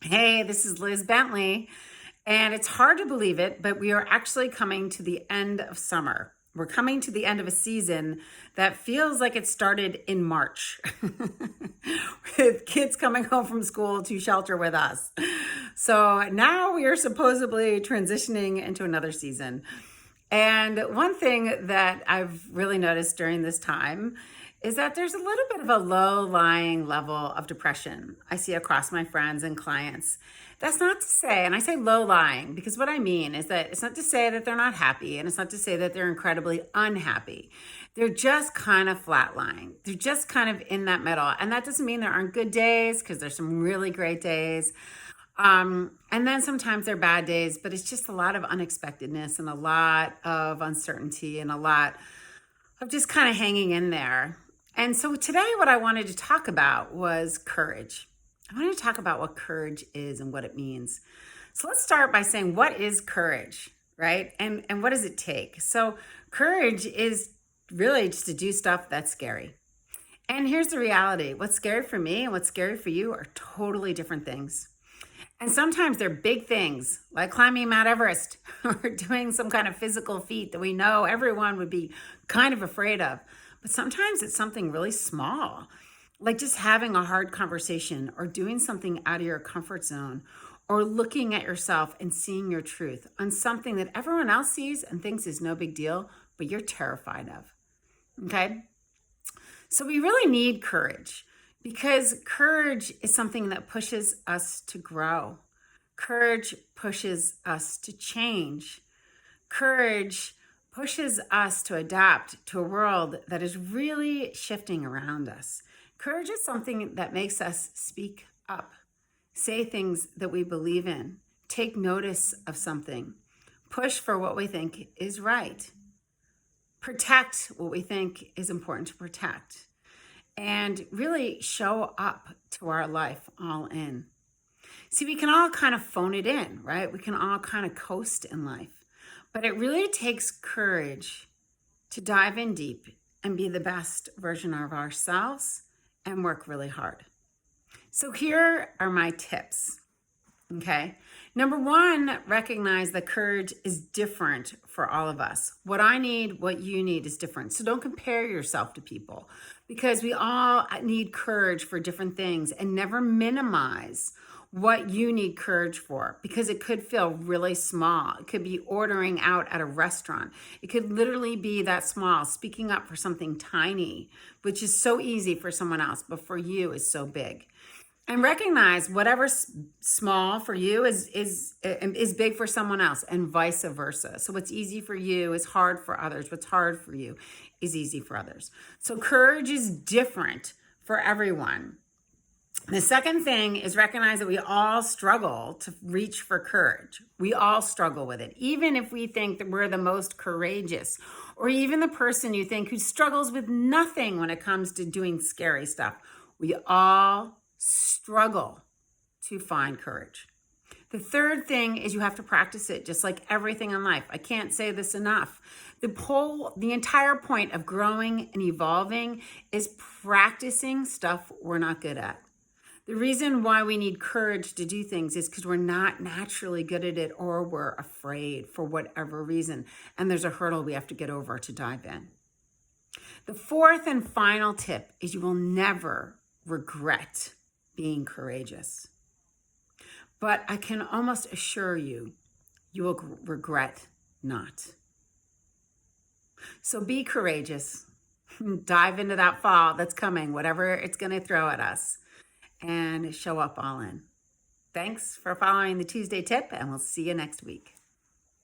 Hey, this is Liz Bentley, and it's hard to believe it, but we are actually coming to the end of summer. We're coming to the end of a season that feels like it started in March, with kids coming home from school to shelter with us. So now we are supposedly transitioning into another season. And one thing that I've really noticed during this time is that there's a little bit of a low lying level of depression I see across my friends and clients. That's not to say, and I say low lying because what I mean is that it's not to say that they're not happy and it's not to say that they're incredibly unhappy. They're just kind of flat lying. They're just kind of in that middle. And that doesn't mean there aren't good days because there's some really great days. And then sometimes they're bad days, but it's just a lot of unexpectedness and a lot of uncertainty and a lot of just kind of hanging in there. And so today, what I wanted to talk about was courage. I wanted to talk about what courage is and what it means. So let's start by saying, what is courage, right? And what does it take? So courage is really just to do stuff that's scary. And here's the reality. What's scary for me and what's scary for you are totally different things. And sometimes they're big things like climbing Mount Everest or doing some kind of physical feat that we know everyone would be kind of afraid of. But sometimes it's something really small, like just having a hard conversation or doing something out of your comfort zone or looking at yourself and seeing your truth on something that everyone else sees and thinks is no big deal, but you're terrified of. Okay? So we really need courage. Because courage is something that pushes us to grow. Courage pushes us to change. Courage pushes us to adapt to a world that is really shifting around us. Courage is something that makes us speak up, say things that we believe in, take notice of something, push for what we think is right, protect what we think is important to protect, and really show up to our life all in. See, we can all kind of phone it in, right? We can all kind of coast in life, but it really takes courage to dive in deep and be the best version of ourselves and work really hard. So here are my tips. Okay. Number one, recognize that courage is different for all of us. What I need, what you need is different. So don't compare yourself to people because we all need courage for different things, and never minimize what you need courage for because it could feel really small. It could be ordering out at a restaurant. It could literally be that small, speaking up for something tiny, which is so easy for someone else, but for you is so big. And recognize whatever's small for you is big for someone else, and vice versa. So what's easy for you is hard for others. What's hard for you is easy for others. So courage is different for everyone. The second thing is recognize that we all struggle to reach for courage. We all struggle with it, even if we think that we're the most courageous, or even the person you think who struggles with nothing when it comes to doing scary stuff. We all struggle to find courage. The third thing is you have to practice it, just like everything in life. I can't say this enough. The entire point of growing and evolving is practicing stuff we're not good at. The reason why we need courage to do things is because we're not naturally good at it, or we're afraid for whatever reason. And there's a hurdle we have to get over to dive in. The fourth and final tip is you will never regret being courageous. But I can almost assure you, you will regret not. So be courageous. Dive into that fall that's coming, whatever it's going to throw at us, and show up all in. Thanks for following the Tuesday Tip, and we'll see you next week.